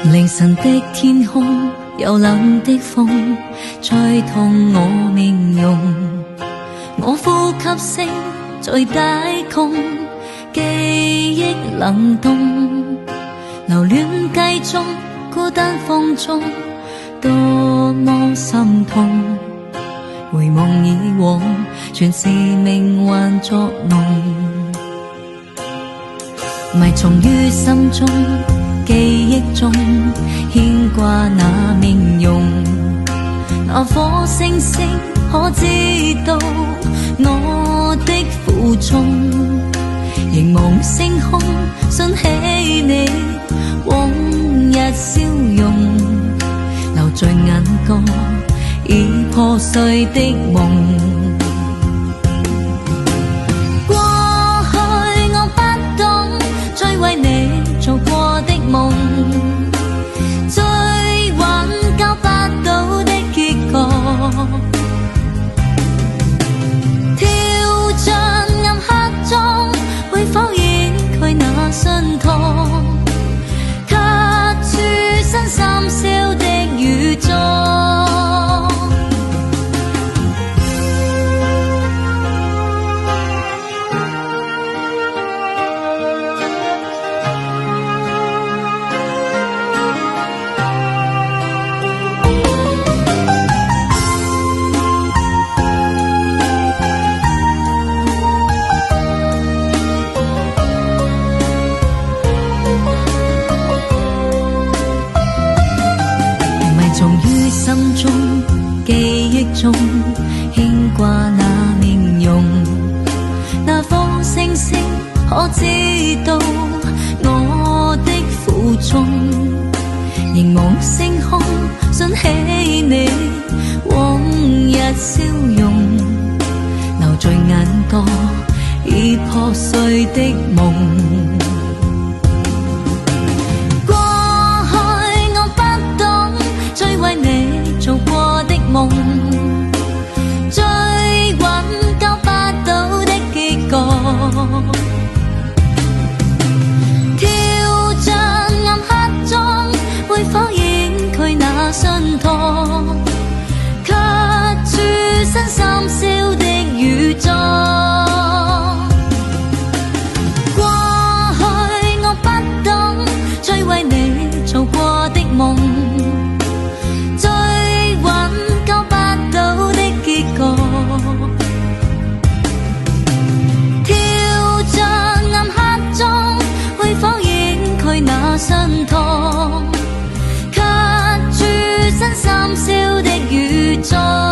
凌晨的天空，有冷的風吹痛我面容，我呼吸聲在低空，記憶冷凍，留戀街中，孤單風中，多麼心痛。回望以往，全是命幻作弄，迷藏於心中，記憶中牽掛那面容。那顆星星可知道我的負重？凝望星空，想起你往日笑容，留在眼角已破碎的夢。過去我不懂再為你做過的夢，追揾交不到的結果，跳進暗黑中，會否掩蓋那傷痛？卻處身深宵的雨中。心中記憶中牽掛那面容，那顆星星可知道我的負重？凝望星空，想起你往日笑容，留在眼角已破碎的夢。做過的夢，追揾交不到的結果，跳進暗黑中，會否掩蓋那傷痛？卻處身深宵的雨中。過去我不懂再為你做過的夢，跳進暗黑中，會否掩蓋那傷痛？卻處身深宵的雨中。